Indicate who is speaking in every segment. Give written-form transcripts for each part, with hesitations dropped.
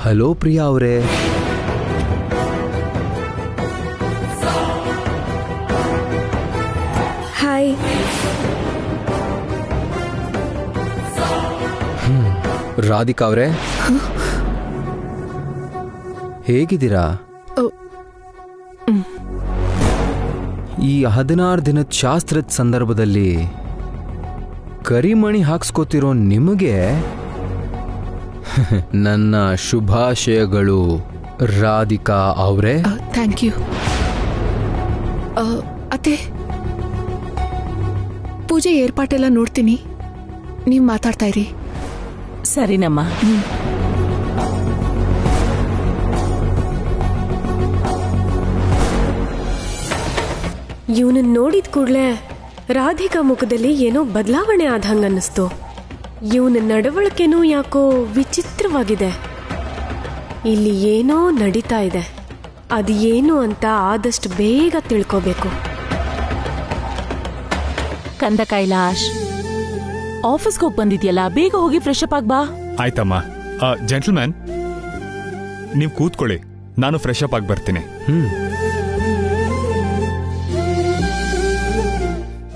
Speaker 1: Hello Priya ಅವರೇ.
Speaker 2: Hi.
Speaker 1: Radhika ಅವರೇ, ಹೇಗಿದ್ದೀರಾ? ಈ 16 ದಿನದ ಶಾಸ್ತ್ರದ ಸಂದರ್ಭದಲ್ಲಿ ಕರಿಮಣಿ ಹಾಕ್ಸ್ಕೊತಿರೋ ನಿಮಗೆ ನನ್ನ ಶುಭಾಶಯಗಳು ರಾಧಿಕಾ ಅವರೇ.
Speaker 3: Thank you. ಅತ್ತೆ, ಪೂಜೆ ಏರ್ಪಾಟೆಲ್ಲ ನೋಡ್ತೀನಿ, ನೀವು ಮಾತಾಡ್ತಾ ಇರಿ.
Speaker 4: ಸರಿನಮ್ಮ.
Speaker 2: ಇವನನ್ನ ನೋಡಿದ ಕೂಡಲೇ ರಾಧಿಕಾ ಮುಖದಲ್ಲಿ ಏನೋ ಬದಲಾವಣೆ ಆದಂಗ ಅನ್ನಿಸ್ತು. ಇವನ ನಡವಳಿಕೆನೂ ಯಾಕೋ ವಿಚಿತ್ರವಾಗಿದೆ. ಇಲ್ಲಿ ಏನೋ ನಡೀತಾ ಇದೆ. ಅದು ಏನು ಅಂತ ಆದಷ್ಟು ಬೇಗ ತಿಳ್ಕೋಬೇಕು.
Speaker 4: ಕಂದ ಕೈಲಾಶ್, ಆಫೀಸ್ಗೆ ಹೋಗಿ ಬಂದಿದ್ಯಲ್ಲ, ಬೇಗ ಹೋಗಿ ಫ್ರೆಶ್ ಅಪ್ ಆಗ್ ಬಾ.
Speaker 5: ಆಯ್ತಮ್ಮ. ಜೆಂಟಲ್ಮ್ಯಾನ್, ನೀವು ಕೂತ್ಕೊಳ್ಳಿ, ನಾನು ಫ್ರೆಶ್ ಅಪ್ ಆಗಿ ಬರ್ತೀನಿ.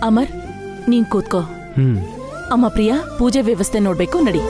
Speaker 4: ಅಮರ್, ನೀನ್ ಕೂತ್ಕೋ. ಅಮ್ಮ ಪ್ರಿಯಾ, ಪೂಜೆ ವ್ಯವಸ್ಥೆ ನೋಡ್ಬೇಕು, ನಡಿ.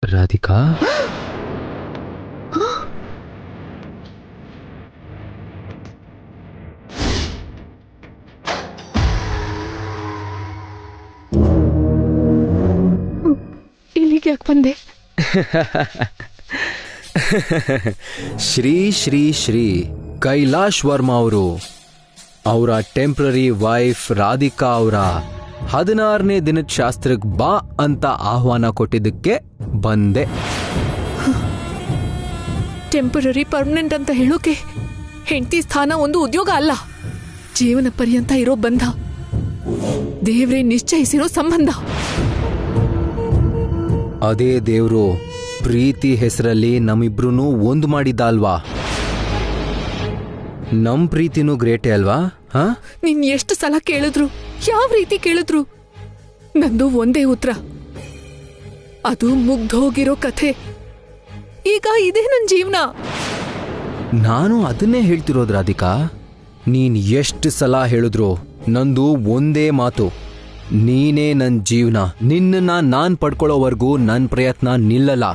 Speaker 1: ರಾಧಿಕಾ,
Speaker 3: ಇಲ್ಲಿಗೆ ಯಾಕೆ ಬಂದೆ?
Speaker 1: ಶ್ರೀ ಶ್ರೀ ಶ್ರೀ ಕೈಲಾಶ್ ವರ್ಮಾ ಅವರು ಅವರ ಟೆಂಪ್ರರಿ ವೈಫ್ ರಾಧಿಕಾ ಅವರ 16ನೇ ದಿನದ ಶಾಸ್ತ್ರಕ್ಕೆ ಬಾ ಅಂತ ಆಹ್ವಾನ ಕೊಟ್ಟಿದ್ದಕ್ಕೆ ಬಂದೆ.
Speaker 3: ಟೆಂಪರರಿ ಪರ್ಮನೆಂಟ್ ಅಂತ ಹೇಳೋಕೆ ಹೆಂಡತಿ ಸ್ಥಾನ ಒಂದು ಉದ್ಯೋಗ ಅಲ್ಲ, ಜೀವನ ಪರ್ಯಂತ ಇರೋ ಬಂಧ, ದೇವ್ರೇ ನಿಶ್ಚಯಿಸಿರೋ ಸಂಬಂಧ.
Speaker 1: ಅದೇ ದೇವ್ರು ಪ್ರೀತಿ ಹೆಸರಲ್ಲಿ ನಮ್ಮಿಬ್ರು ಒಂದು ಮಾಡಿದ್ದ ಅಲ್ವಾ? ನಮ್ ಪ್ರೀತಿನೂ ಗ್ರೇಟೇ ಅಲ್ವಾ?
Speaker 3: ನೀನ್ ಎಷ್ಟು ಸಲ ಕೇಳಿದ್ರು, ಯಾವ ರೀತಿ ಕೇಳಿದ್ರು, ನಂದು ಒಂದೇ ಉತ್ತರ, ಅದು ಮುಗ್ದೋಗಿರೋ ಕಥೆ. ಈಗ ಇದೇ ನನ್ ಜೀವನ.
Speaker 1: ನಾನು ಅದನ್ನೇ ಹೇಳ್ತಿರೋದು ರಾಧಿಕಾ. ನೀನ್ ಎಷ್ಟು ಸಲ ಹೇಳಿದ್ರು ನಂದು ಒಂದೇ ಮಾತು, ನೀನೇ ನನ್ ಜೀವನ. ನಿನ್ನ ನಾನ್ ಪಡ್ಕೊಳ್ಳೋವರೆಗೂ ನನ್ ಪ್ರಯತ್ನ ನಿಲ್ಲಲ್ಲ.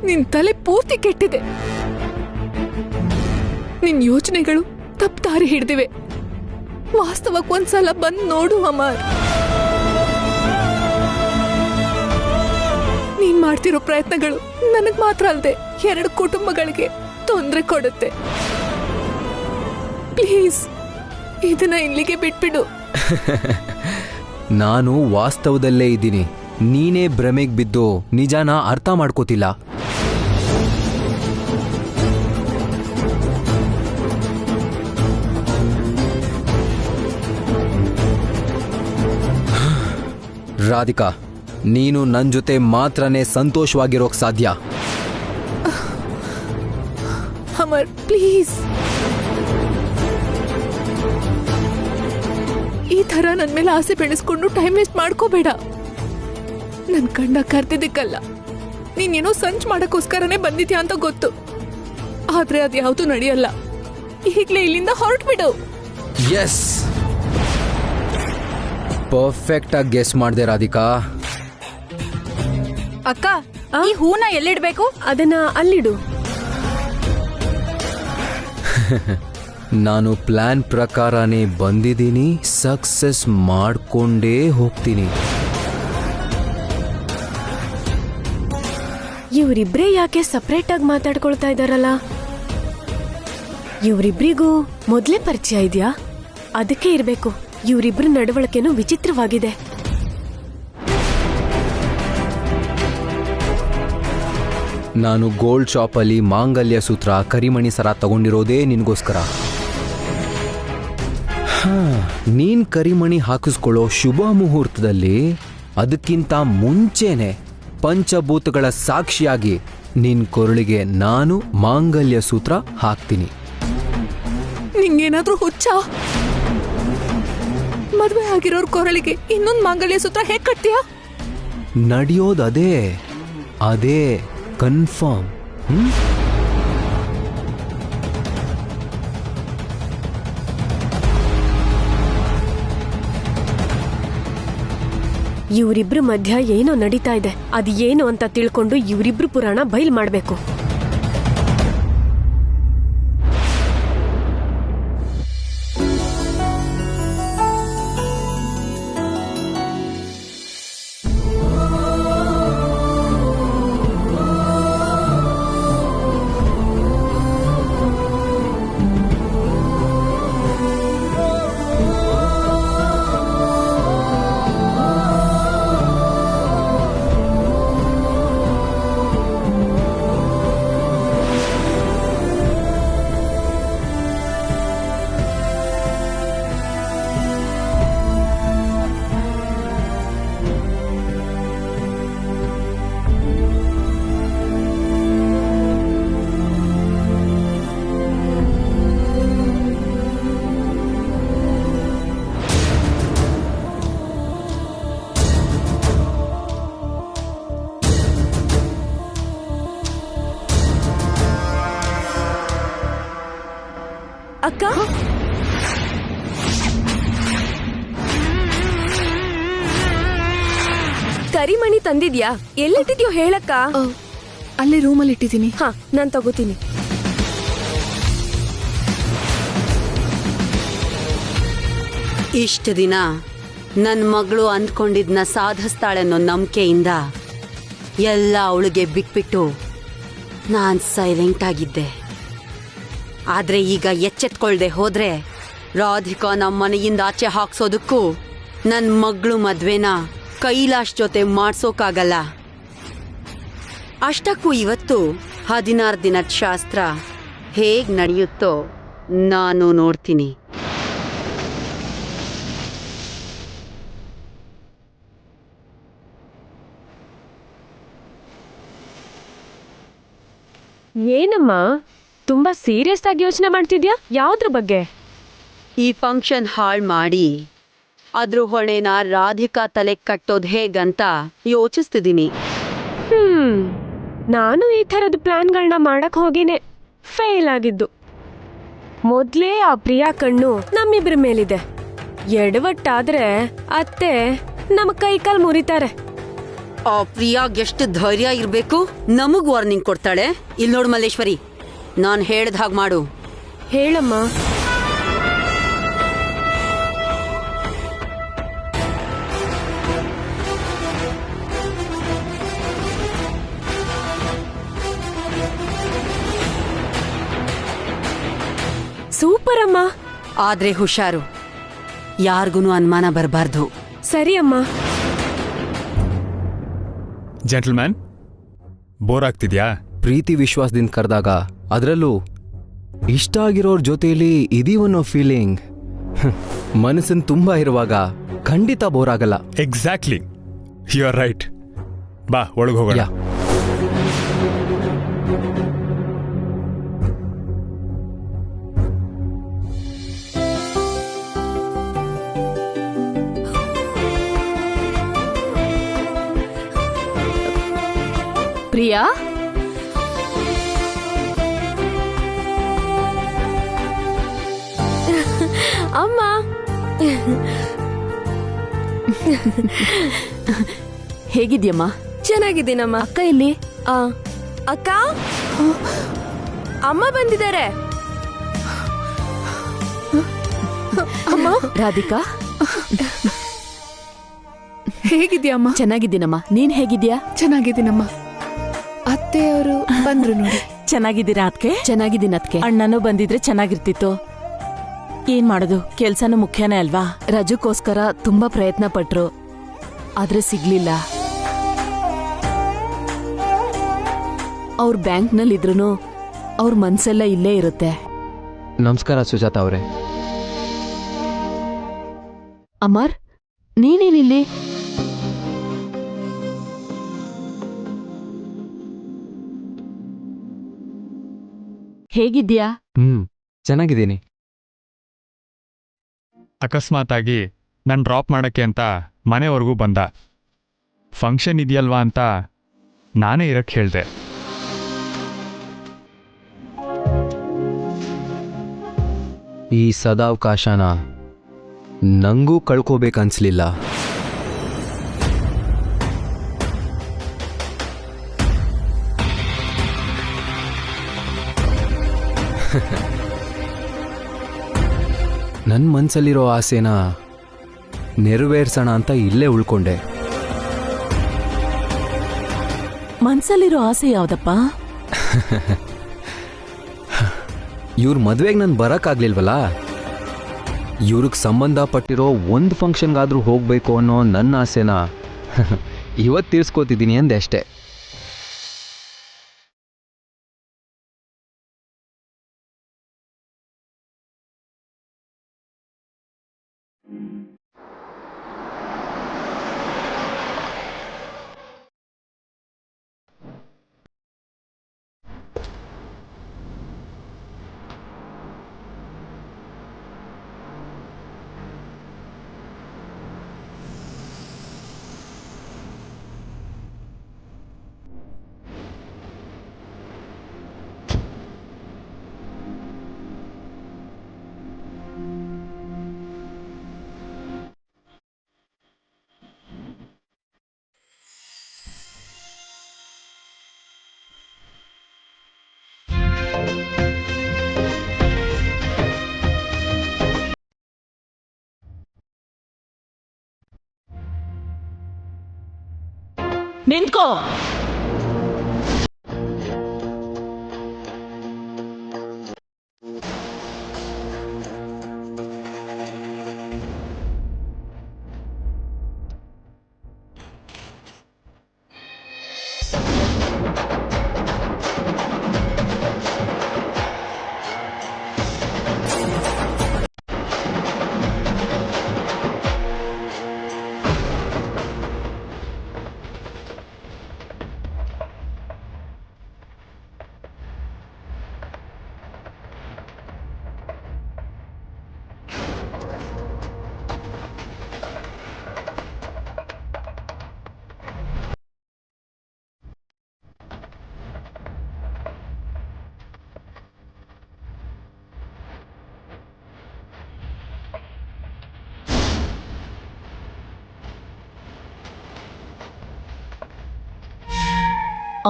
Speaker 3: ನಿನ್ ತಲೆ ಪೂರ್ತಿ ಕೆಟ್ಟಿದೆ. ನಿನ್ ಯೋಚನೆಗಳು ತಪ್ಪು ದಾರಿ ಹಿಡ್ದಿವೆ. ವಾಸ್ತವಕ್ಕೆ ಒಂದ್ಸಲ ಬಂದ್ ನೋಡು ಅಮರ್. ನೀನ್ ಮಾಡ್ತಿರೋ ಪ್ರಯತ್ನಗಳು ನನಗ್ ಮಾತ್ರ ಅಲ್ಲದೆ 2 ಕುಟುಂಬಗಳಿಗೆ ತೊಂದರೆ ಕೊಡುತ್ತೆ. ಪ್ಲೀಸ್, ಇದನ್ನ ಇಲ್ಲಿಗೆ ಬಿಟ್ಬಿಡು.
Speaker 1: ನಾನು ವಾಸ್ತವದಲ್ಲೇ ಇದ್ದೀನಿ. ನೀನೇ ಭ್ರಮೆಗ್ ಬಿದ್ದು ನಿಜಾನ ಅರ್ಥ ಮಾಡ್ಕೋತಿಲ್ಲ. ರಾಧಿಕಾ, ನೀನು ನನ್ ಜೊತೆ ಮಾತ್ರನೇ ಸಂತೋಷವಾಗಿರೋಕ್ ಸಾಧ್ಯ.
Speaker 3: ಅಮರ್, ಪ್ಲೀಸ್, ಈ ತರ ನನ್ ಮೇಲೆ ಆಸೆ ಬೆಳೆಸ್ಕೊಂಡು ಟೈಮ್ ವೇಸ್ಟ್ ಮಾಡ್ಕೋಬೇಡ. ನನ್ ಕಣ್ಣ ಕರ್ದಿದ್ದಕ್ಕಲ್ಲ, ನೀನೇನೋ ಸಂಚ್ ಮಾಡಕ್ಕೋಸ್ಕರನೇ ಬಂದಿದ್ಯಾ ಅಂತ ಗೊತ್ತು. ಆದ್ರೆ ಅದ್ಯಾವುದು ನಡೆಯಲ್ಲ. ಈಗ್ಲೇ ಇಲ್ಲಿಂದ ಹೊರಟ್ಬಿಡು.
Speaker 1: ಎಸ್, ಪರ್ಫೆಕ್ಟ್ ಆಗಿ ಗೆಸ್ ಮಾಡ್ದೆ ರಾಧಿಕಾ.
Speaker 6: ಅಕ್ಕ, ಈ ಹೂನ ಎಲ್ಲಿಡ್ಬೇಕು?
Speaker 2: ಅದನ್ನ ಅಲ್ಲಿಡು.
Speaker 1: ನಾನು ಪ್ಲಾನ್ ಪ್ರಕಾರನೇ ಬಂದಿದ್ದೀನಿ, ಸಕ್ಸಸ್ ಮಾಡ್ಕೊಂಡೇ ಹೋಗ್ತೀನಿ.
Speaker 2: ಇವರಿಬ್ರೇ ಯಾಕೆ ಸಪ್ರೇಟ್ ಆಗಿ ಮಾತಾಡ್ಕೊಳ್ತಾ ಇದಾರಲ್ಲ? ಇವರಿಬ್ರಿಗೂ ಮೊದ್ಲೇ ಪರಿಚಯ ಇದೆಯಾ? ಅದಕ್ಕೆ ಇರ್ಬೇಕು. ಇವರಿಬ್ರ ನಡವಳಿಕೆನೂ ವಿಚಿತ್ರವಾಗಿದೆ.
Speaker 1: ನಾನು ಗೋಲ್ಡ್ ಶಾಪಲ್ಲಿ ಮಾಂಗಲ್ಯ ಸೂತ್ರ, ಕರಿಮಣಿ ಸರ ತಗೊಂಡಿರೋದೇ ನಿನ್ಗೋಸ್ಕರ. ನೀನ್ ಕರಿಮಣಿ ಹಾಕಿಸ್ಕೊಳ್ಳೋ ಶುಭ ಮುಹೂರ್ತದಲ್ಲಿ, ಅದಕ್ಕಿಂತ ಮುಂಚೆನೆ ಪಂಚಭೂತಗಳ ಸಾಕ್ಷಿಯಾಗಿ ನಿನ್ ಕೊರಳಿಗೆ ನಾನು ಮಾಂಗಲ್ಯ ಸೂತ್ರ ಹಾಕ್ತೀನಿ.
Speaker 3: ನಿಂಗೇನಾದ್ರೂ ಹುಚ್ಚ? ಮದ್ವೆ ಆಗಿರೋರ್ ಕೊರಳಿಗೆ ಇನ್ನೊಂದು ಮಾಂಗಲ್ಯ ಸೂತ್ರ ಹೇಗ್ ಕಟ್ತೀಯಾ?
Speaker 1: ನಡೆಯೋದು ಅದೇ ಕನ್ಫರ್ಮ್.
Speaker 2: ಇವರಿಬ್ರ ಮಧ್ಯ ಏನೋ ನಡೀತಾ ಇದೆ. ಅದು ಏನು ಅಂತ ತಿಳ್ಕೊಂಡು ಇವರಿಬ್ರು ಪುರಾಣ ಬಯಲ್ ಮಾಡ್ಬೇಕು.
Speaker 6: ಅಕ್ಕ, ಕರಿಮಣಿ ತಂದಿದ್ಯಾ? ಎಲ್ಲಿಟ್ಟಿದ್ಯೋ ಹೇಳಕ್ಕ.
Speaker 3: ಅಲ್ಲೇ ರೂಮಲ್ಲಿ ಇಟ್ಟಿದ್ದೀನಿ.
Speaker 6: ಹಾ, ನಾನ್ ತಗೋತೀನಿ.
Speaker 7: ಇಷ್ಟು ದಿನ ನನ್ನ ಮಗಳು ಅಂದ್ಕೊಂಡಿದ್ನ ಸಾಧಿಸ್ತಾಳೆನ್ನೋ ನಂಬಿಕೆಯಿಂದ ಎಲ್ಲ ಅವಳಿಗೆ ಬಿಟ್ಬಿಟ್ಟು ನಾನು ಸೈಲೆಂಟ್ ಆಗಿದ್ದೆ. ಆದ್ರೆ ಈಗ ಎಚ್ಚೆತ್ಕೊಳ್ದೆ ಹೋದ್ರೆ ರಾಧಿಕಾ ನಮ್ಮ ಮನೆಯಿಂದ ಆಚೆ ಹಾಕ್ಸೋದಕ್ಕೂ ನನ್ನ ಮಗಳು ಮದ್ವೆನ ಕೈಲಾಶ್ ಜೊತೆ ಮಾಡ್ಸೋಕಾಗಲ್ಲ. ಅಷ್ಟಕ್ಕೂ ಇವತ್ತು 16 ದಿನದ ಶಾಸ್ತ್ರ ಹೇಗ್ ನಡೆಯುತ್ತೋ ನಾನು ನೋಡ್ತೀನಿ.
Speaker 2: ಏನಮ್ಮ ತುಂಬಾ ಸೀರಿಯಸ್ ಆಗಿ ಯೋಚನೆ ಮಾಡ್ತಿದ್ಯಾ? ಯಾವ್ದ್ರ ಬಗ್ಗೆ?
Speaker 7: ಈ ಫಂಕ್ಷನ್ ಹಾಳ್ ಮಾಡಿ ಅದ್ರ ಹೊಣೆನ ರಾಧಿಕಾ ತಲೆ ಕಟ್ಟೋದು ಹೇಗಂತ ಯೋಚಿಸ್ತಿದ್ದೀನಿ.
Speaker 2: ನಾನು ಈ ಥರದ ಪ್ಲಾನ್ಗಳನ್ನ ಮಾಡಕ್ ಹೋಗಿನೇ ಫೇಲ್ ಆಗಿದ್ದು. ಮೊದ್ಲೇ ಆ ಪ್ರಿಯಾ ಕಣ್ಣು ನಮ್ಮಿಬ್ರ ಮೇಲಿದೆ. ಎಡವಟ್ಟಾದ್ರೆ ಅತ್ತೆ ನಮ್ಮ ಕೈಕಾಲ್ ಮುರಿತಾರೆ.
Speaker 7: ಆ ಪ್ರಿಯಾಗ್ ಎಷ್ಟು ಧೈರ್ಯ ಇರ್ಬೇಕು, ನಮಗ್ ವಾರ್ನಿಂಗ್ ಕೊಡ್ತಾಳೆ. ಇಲ್ ನೋಡು ಮಲ್ಲೇಶ್ವರಿ, ನಾನ್ ಹೇಳ್ದ ಹಾಗೆ ಮಾಡು.
Speaker 2: ಹೇಳಮ್ಮ. ಸೂಪರ್ ಅಮ್ಮ.
Speaker 7: ಆದ್ರೆ ಹುಷಾರು, ಯಾರಿಗೂ ಅನುಮಾನ ಬರಬಾರ್ದು.
Speaker 2: ಸರಿ ಅಮ್ಮ.
Speaker 5: ಜೆಂಟಲ್ಮ್ಯಾನ್, ಬೋರ್ ಆಗ್ತಿದ್ಯಾ?
Speaker 1: ಪ್ರೀತಿ ವಿಶ್ವಾಸದಿಂದ ಕರೆದಾಗ, ಅದರಲ್ಲೂ ಇಷ್ಟ ಆಗಿರೋರ್ ಜೊತೆಯಲ್ಲಿ ಇದೀವನ್ನೋ ಫೀಲಿಂಗ್ ಮನಸ್ಸನ್ ತುಂಬಾ ಇರುವಾಗ ಖಂಡಿತ ಬೋರ್ ಆಗಲ್ಲ.
Speaker 5: Exactly, you are right. ಬಾ, ಒಳಗೆ ಹೋಗೋಣ.
Speaker 4: ಪ್ರಿಯಾ,
Speaker 6: ಅಮ್ಮ,
Speaker 4: ಹೇಗಿದ್ಯಮ್ಮ?
Speaker 6: ಚೆನ್ನಾಗಿದ್ದೀನಮ್ಮ.
Speaker 4: ಅಕ್ಕ ಇಲ್ಲಿ?
Speaker 6: ಅಕ್ಕ, ಅಮ್ಮ ಬಂದಿದ್ದಾರೆ.
Speaker 3: ಅಮ್ಮ
Speaker 4: ರಾಧಿಕಾ
Speaker 3: ಹೇಗಿದ್ಯಮ್ಮ?
Speaker 4: ಚೆನ್ನಾಗಿದ್ದೀನಮ್ಮ, ನೀನ್ ಹೇಗಿದ್ಯಾ?
Speaker 3: ಚೆನ್ನಾಗಿದ್ದೀನಮ್ಮ. ಅತ್ತೆಯವರು ಬಂದ್ರು ನೋಡಿ.
Speaker 4: ಚೆನ್ನಾಗಿದ್ದೀರಾ ಅದ್ಕೆ? ಚೆನ್ನಾಗಿದ್ದೀನಿ ಅದ್ಕೆ. ಅಣ್ಣನೂ ಬಂದಿದ್ರೆ ಚೆನ್ನಾಗಿರ್ತಿತ್ತು. ಏನ್ ಮಾಡೋದು, ಕೆಲ್ಸನೂ ಮುಖ್ಯನೇ ಅಲ್ವಾ? ರಜಕ್ಕೋಸ್ಕರ ತುಂಬಾ ಪ್ರಯತ್ನ ಪಟ್ರು, ಆದ್ರೆ ಸಿಗ್ಲಿಲ್ಲ. ಅವ್ರ ಬ್ಯಾಂಕ್ನಲ್ಲಿದ್ರೂ ಅವ್ರ ಮನ್ಸೆಲ್ಲ ಇಲ್ಲೇ ಇರುತ್ತೆ.
Speaker 1: ನಮಸ್ಕಾರ ಸುಜಾತ ಅವರೇ.
Speaker 4: ಅಮರ್, ನೀನೇನಿಲ್ಲಿ? ಹೇಗಿದ್ಯಾ?
Speaker 1: ಚೆನ್ನಾಗಿದ್ದೀನಿ.
Speaker 5: ಅಕಸ್ಮಾತಾಗಿ ನಾನು ಡ್ರಾಪ್ ಮಾಡೋಕ್ಕೆ ಅಂತ ಮನೆವರೆಗೂ ಬಂದ. ಫಂಕ್ಷನ್ ಇದೆಯಲ್ವಾ ಅಂತ ನಾನೇ ಇರಕ್ಕೆ ಹೇಳಿದೆ.
Speaker 1: ಈ ಸದಾವಕಾಶನ ನಂಗೂ ಕಳ್ಕೋಬೇಕನ್ಸ್ಲಿಲ್ಲ. ನನ್ನ ಮನ್ಸಲ್ಲಿರೋ ಆಸೆನ ನೆರವೇರ್ಸೋಣ ಅಂತ ಇಲ್ಲೇ ಉಳ್ಕೊಂಡೆ.
Speaker 4: ಮನ್ಸಲ್ಲಿರೋ ಆಸೆ ಯಾವ್ದಪ್ಪ?
Speaker 1: ಇವ್ರ ಮದ್ವೆಗೆ ನಾನು ಬರೋಕ್ಕಾಗ್ಲಿಲ್ವಲ್ಲ, ಇವ್ರಿಗೆ ಸಂಬಂಧಪಟ್ಟಿರೋ ಒಂದು ಫಂಕ್ಷನ್ಗಾದ್ರೂ ಹೋಗ್ಬೇಕು ಅನ್ನೋ ನನ್ನ ಆಸೆನ ಇವತ್ತು ತೀರ್ಸ್ಕೋತಿದ್ದೀನಿ ಅಂದೆ ಅಷ್ಟೇ.
Speaker 4: ನಿಂತ್ಕೋ.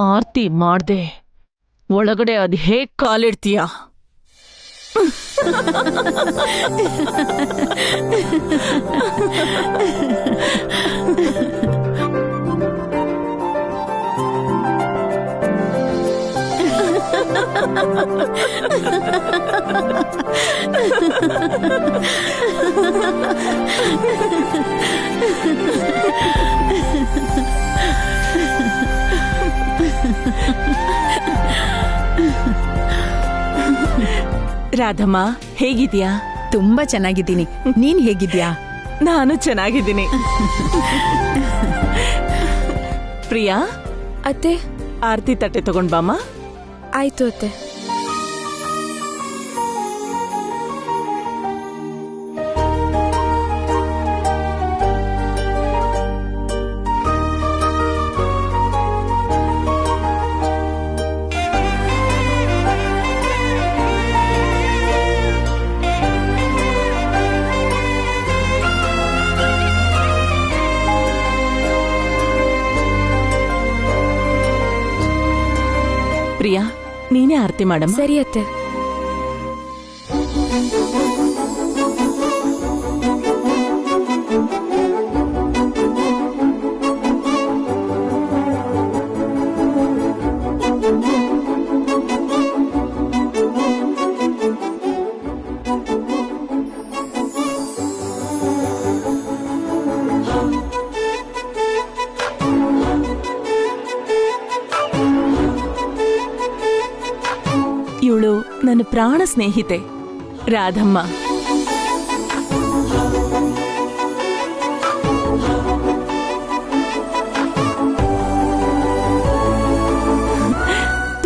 Speaker 4: ಆರ್ತಿ ಮಾಡ್ದೆ ಒಳಗಡೆ ಅದು ಹೇಗ್ ಕಾಲಿಡ್ತೀಯ? ರಾಧಮ್ಮ, ಹೇಗಿದ್ಯಾ?
Speaker 8: ತುಂಬಾ ಚೆನ್ನಾಗಿದ್ದೀನಿ. ನೀನ್ ಹೇಗಿದ್ಯಾ?
Speaker 4: ನಾನು ಚೆನ್ನಾಗಿದ್ದೀನಿ. ಪ್ರಿಯಾ,
Speaker 6: ಅತ್ತೆ.
Speaker 4: ಆರ್ತಿ ತಟ್ಟೆ ತಗೊಂಡ್ ಬಾಮ್ಮ.
Speaker 6: ಆಯ್ತು ಅತ್ತೆ.
Speaker 4: ಪ್ರಿಯಾ, ನೀನೇ ಆರತಿ ಮಾಡಮ್ಮ.
Speaker 6: ಸರಿ ಅತ್ತೆ.
Speaker 4: ಇವಳು ನನ್ನ ಪ್ರಾಣ ಸ್ನೇಹಿತೆ ರಾಧಮ್ಮ.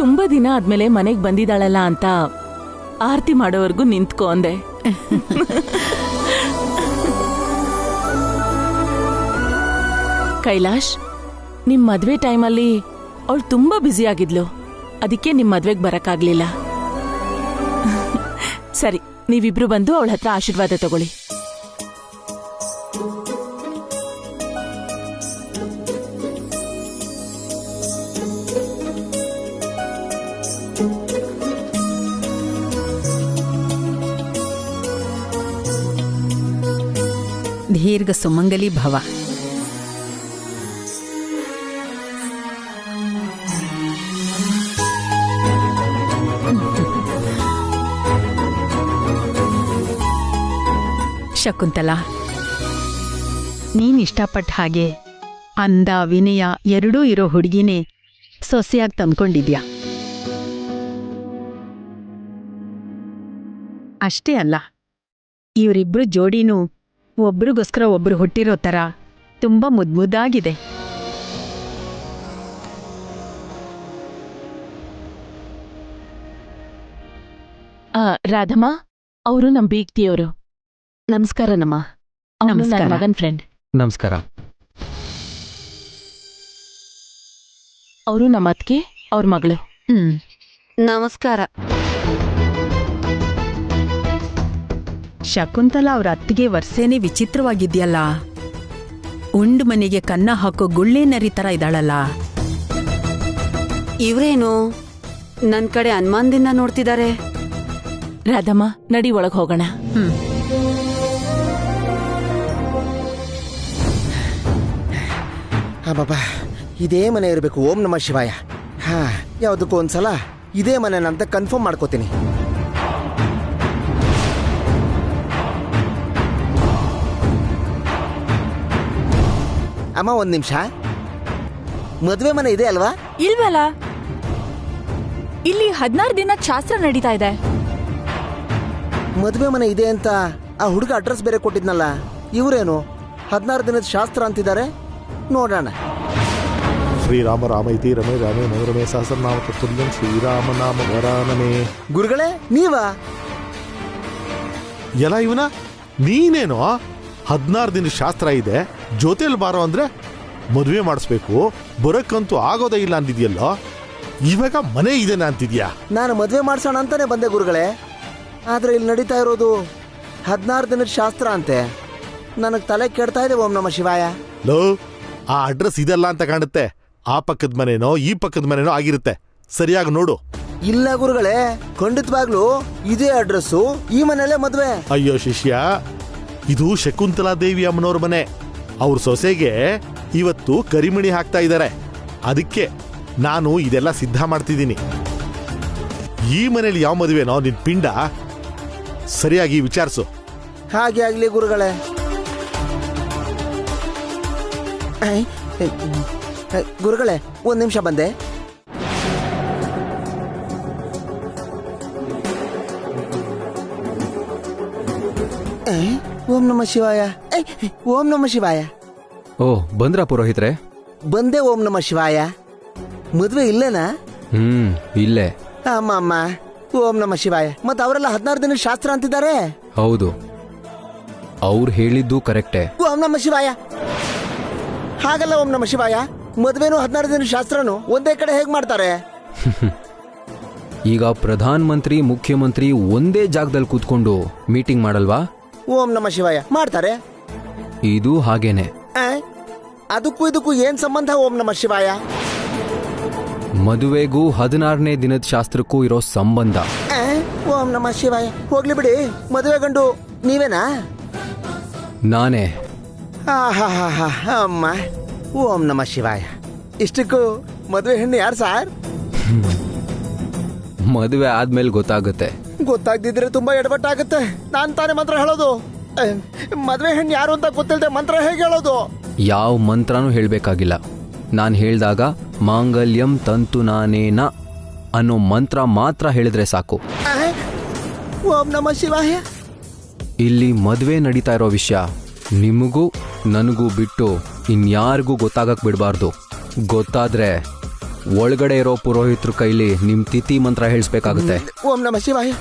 Speaker 4: ತುಂಬಾ ದಿನ ಆದ್ಮೇಲೆ ಮನೆಗ್ ಬಂದಿದ್ದಾಳಲ್ಲ ಅಂತ ಆರತಿ ಮಾಡೋವರೆಗೂ ನಿಂತ್ಕೊ ಅಂದೆ. ಕೈಲಾಶ್, ನಿಮ್ ಮದ್ವೆ ಟೈಮಲ್ಲಿ ಅವಳು ತುಂಬಾ ಬ್ಯುಸಿ ಆಗಿದ್ಲು, ಅದಕ್ಕೆ ನಿಮ್ ಮದ್ವೆಗ್ ಬರಕ್ಕಾಗ್ಲಿಲ್ಲ. ಸರಿ, ನೀವಿಬ್ರು ಬಂದು ಅವಳ ಹತ್ರ ಆಶೀರ್ವಾದ ತಗೊಳ್ಳಿ.
Speaker 8: ದೀರ್ಘ ಸುಮಂಗಲಿ ಭವ. ಶಕುಂತಲಾ, ನೀನ್ ಇಷ್ಟಪಟ್ಟ ಹಾಗೆ ಅಂದ ವಿನಯ ಎರಡೂ ಇರೋ ಹುಡುಗಿನೇ ಸೊಸೆಯಾಗಿ ತಂದ್ಕೊಂಡಿದ್ಯಾ. ಅಷ್ಟೇ ಅಲ್ಲ, ಇವರಿಬ್ರು ಜೋಡಿನೂ ಒಬ್ರಿಗೋಸ್ಕರ ಒಬ್ರು ಹುಟ್ಟಿರೋ ಥರ ತುಂಬ ಮುದ್ದಾಗಿದೆ.
Speaker 4: ರಾಧಮ್ಮ, ಅವರು ನಮ್ ಬೀಗ್ತಿಯವರು. ನಮಸ್ಕಾರ ನಮ್ಮ
Speaker 8: ನಮಸ್ಕಾರ.
Speaker 4: ಮಗನ್ ಫ್ರೆಂಡ್.
Speaker 1: ನಮಸ್ಕಾರ.
Speaker 4: ಅವರು ನಮ್ಮ ಅತ್ಗೆ, ಅವ್ರ ಮಗಳು.
Speaker 7: ನಮಸ್ಕಾರ.
Speaker 8: ಶಕುಂತಲಾ ಅವ್ರ ಅತ್ತಿಗೆ ವರ್ಷೇನೆ ವಿಚಿತ್ರವಾಗಿದ್ಯಲ್ಲ. ಉಂಡು ಮನೆಗೆ ಕನ್ನ ಹಾಕೋ ಗುಳ್ಳೆ ನರಿ ಥರ ಇದ್ದಾಳಲ್ಲ.
Speaker 7: ಇವ್ರೇನು ನನ್ ಕಡೆ ಅನುಮಾನದಿಂದ ನೋಡ್ತಿದ್ದಾರೆ?
Speaker 4: ರಾಧಮ್ಮ, ನಡಿ ಒಳಗ್ ಹೋಗೋಣ.
Speaker 9: ಬಾಬಾ, ಇದೇ ಮನೆ ಇರಬೇಕು. ಓಂ ನಮಃ ಶಿವಾಯ. ಹಾ, ಯಾವುದಕ್ಕೂ ಒಂದ್ಸಲ ಇದೇ ಮನೆನಂತ ಕನ್ಫರ್ಮ್ ಮಾಡ್ಕೋತೀನಿ. ಅಮ್ಮ, ಒಂದ್ ನಿಮಿಷ. ಮದುವೆ ಮನೆ ಇದೆ ಅಲ್ವಾ?
Speaker 10: ಇಲ್ವಲ್ಲ, ಇಲ್ಲಿ 16 ದಿನ ಶಾಸ್ತ್ರ ನಡೀತಾ ಇದೆ.
Speaker 9: ಮದುವೆ ಮನೆ ಇದೆ ಅಂತ ಆ ಹುಡುಗ ಅಡ್ರೆಸ್ ಬೇರೆ ಕೊಟ್ಟಿದ್ನಲ್ಲ, ಇವರೇನು 16 ದಿನದ ಶಾಸ್ತ್ರ ಅಂತಿದ್ದಾರೆ? ನೋಡೋಣ.
Speaker 11: ಶ್ರೀರಾಮ ರಾಮ ಇತಿ ರಮೇ ರಾಮೇ ಮನೋರಮೇ ಸಹಸ್ರನಾಮ ತತ್ತುಲ್ಯಂ ಶ್ರೀರಾಮ ನಾಮ ವರಾನನೇ.
Speaker 9: ಗುರುಗಳೇ, ನೀವಾ?
Speaker 11: ಎಲ್ಲ ಇವನ ನೀನೇನೋ 16 ದಿನ ಶಾಸ್ತ್ರ ಇದೆ, ಜೊತೆಲಿ ಬಾರೋ ಅಂದ್ರೆ ಮದುವೆ ಮಾಡಿಸ್ಬೇಕು, ಬರಕ್ಕಂತೂ ಆಗೋದೇ ಇಲ್ಲ ಅಂತಿದ್ಯಲ್ಲೋ, ಇವಾಗ ಮನೆ ಇದೆನಾ ಅಂತಿದ್ಯಾ?
Speaker 9: ನಾನು ಮದುವೆ ಮಾಡ್ಸೋಣ ಅಂತಾನೆ ಬಂದೆ ಗುರುಗಳೇ, ಆದ್ರೆ ಇಲ್ಲಿ ನಡೀತಾ ಇರೋದು 16 ದಿನದ ಶಾಸ್ತ್ರ ಅಂತೆ. ನನಗೆ ತಲೆ ಕೆಡ್ತಾ ಇದೆ. ಓಂ ನಮಃ ಶಿವಾಯ.
Speaker 11: ಲೋ, ಆ ಅಡ್ರೆಸ್ ಇದೆಲ್ಲ ಅಂತ ಕಾಣುತ್ತೆ. ಆ ಪಕ್ಕದ ಮನೆನೋ ಈ ಪಕ್ಕದ ಮನೆನೋ ಆಗಿರುತ್ತೆ, ಸರಿಯಾಗಿ ನೋಡು.
Speaker 9: ಇಲ್ಲ ಗುರುಗಳೇ, ಖಂಡಿತವಾಗ್ಲೂ ಇದೇ ಅಡ್ರೆಸ್ಸು, ಈ ಮನೆಯಲ್ಲೇ ಮದುವೆ.
Speaker 11: ಅಯ್ಯೋ ಶಿಷ್ಯ, ಇದು ಶಕುಂತಲಾ ದೇವಿ ಅಮ್ಮನವ್ರ ಮನೆ. ಅವ್ರ ಸೊಸೆಗೆ ಇವತ್ತು ಕರಿಮಣಿ ಹಾಕ್ತಾ ಇದ್ದಾರೆ, ಅದಕ್ಕೆ ನಾನು ಇದೆಲ್ಲ ಸಿದ್ಧ ಮಾಡ್ತಿದ್ದೀನಿ. ಈ ಮನೇಲಿ ಯಾವ ಮದುವೆನೋ ನಿನ್ ಪಿಂಡ, ಸರಿಯಾಗಿ ವಿಚಾರಿಸು.
Speaker 9: ಹಾಗೆ ಆಗ್ಲಿ ಗುರುಗಳೇ. ಗುರುಗಳೇ, ಒಂದ್ ನಿಮಿಷ ಬಂದೆ. ಓಂ ನಮಃ ಶಿವಾಯ. ಓಂ ನಮಃ ಶಿವಾಯ.
Speaker 1: ಓ, ಬಂದ್ರಾ ಪುರೋಹಿತ್ರೆ?
Speaker 9: ಬಂದೆ. ಓಂ ನಮಃ ಶಿವಾಯ. ಮದ್ವೆ ಇಲ್ಲೇನಾ?
Speaker 1: ಇಲ್ಲೇ.
Speaker 9: ಅಮ್ಮ, ಓಂ ನಮಃ ಶಿವಾಯ. ಮತ್ ಅವರೆಲ್ಲ 16 ದಿನ ಶಾಸ್ತ್ರ ಅಂತಿದ್ದಾರೆ.
Speaker 1: ಹೌದು, ಅವ್ರು ಹೇಳಿದ್ದು ಕರೆಕ್ಟೇ.
Speaker 9: ಓಂ ನಮಃ ಶಿವಾಯ. ಹಾಗಲ್ಲ ಓಂ ನಮಃ ಶಿವಾಯ, ಮದ್ವೆನೂ 16 ದಿನ ಶಾಸ್ತ್ರನು ಒಂದೇ ಕಡೆ ಹೇಗ್ ಮಾಡ್ತಾರೆ?
Speaker 1: ಈಗ ಪ್ರಧಾನ ಮಂತ್ರಿ ಮುಖ್ಯಮಂತ್ರಿ ಒಂದೇ ಜಾಗದಲ್ಲಿ ಕೂತ್ಕೊಂಡು ಮೀಟಿಂಗ್ ಮಾಡಲ್ವಾ?
Speaker 9: ಓಂ ನಮಃ ಶಿವಾಯ ಮಾಡ್ತಾರೆ.
Speaker 1: ಇದು ಹಾಗೇನೆ.
Speaker 9: ಅದಕ್ಕೂ ಇದಕ್ಕೂ ಏನ್ ಸಂಬಂಧ? ಓಂ ನಮಃ ಶಿವಾಯ.
Speaker 1: ಮದುವೆಗೂ 16ನೇ ದಿನದ ಶಾಸ್ತ್ರಕ್ಕೂ ಇರೋ ಸಂಬಂಧ.
Speaker 9: ಓಂ ನಮಃ ಶಿವಾಯ. ಹೋಗ್ಲಿ ಬಿಡಿ, ಮದುವೆ ಗಂಡು ನೀವೇನಾ?
Speaker 1: ನಾನೇ.
Speaker 9: ಅಮ್ಮ, ಓಂ ನಮಃ ಶಿವಾಯ. ಇಷ್ಟಕ್ಕೂ ಮದುವೆ ಹೆಣ್ಣು ಯಾರು ಸಾರ್?
Speaker 1: ಮದುವೆ ಆದ್ಮೇಲೆ ಗೊತ್ತಾಗುತ್ತೆ.
Speaker 9: ಗೊತ್ತಾಗ್ದಿದ್ರೆ ತುಂಬಾ ಎಡವಟ್ಟಾಗುತ್ತೆ. ನಾನ್ ತಾನೇ ಮಂತ್ರ ಹೇಳೋದು. ಮದುವೆ ಹೆಣ್ಣು ಯಾರು ಅಂತ ಗೊತ್ತಿಲ್ಲದೆ ಮಂತ್ರ ಹೇಗೆ ಹೇಳೋದು?
Speaker 1: ಯಾವ ಮಂತ್ರನೂ ಹೇಳ್ಬೇಕಾಗಿಲ್ಲ. ನಾನು ಹೇಳ್ದಾಗ ಮಾಂಗಲ್ಯಂ ತಂತು ನಾನೇನ ಅನ್ನೋ ಮಂತ್ರ ಮಾತ್ರ ಹೇಳಿದ್ರೆ ಸಾಕು.
Speaker 9: ಓಂ ನಮಃ ಶಿವಾಯ.
Speaker 1: ಇಲ್ಲಿ ಮದುವೆ ನಡೀತಾ ಇರೋ ವಿಷಯ ನಿಮಗೂ ನನಗೂ ಬಿಟ್ಟು ಇನ್ಯಾರಿಗೂ ಗೊತ್ತಾಗಕ್ ಬಿಡಬಾರ್ದು. ಗೊತ್ತಾದ್ರೆ ಒಳಗಡೆ ಇರೋ ಪುರೋಹಿತರ ಕೈಲಿ ನಿಮ್ ತಿಥಿ ಮಂತ್ರ ಹೇಳಿಸ್ಬೇಕಾಗುತ್ತೆ.
Speaker 9: ಓಂ ನಮಃ ಶಿವಾಯ.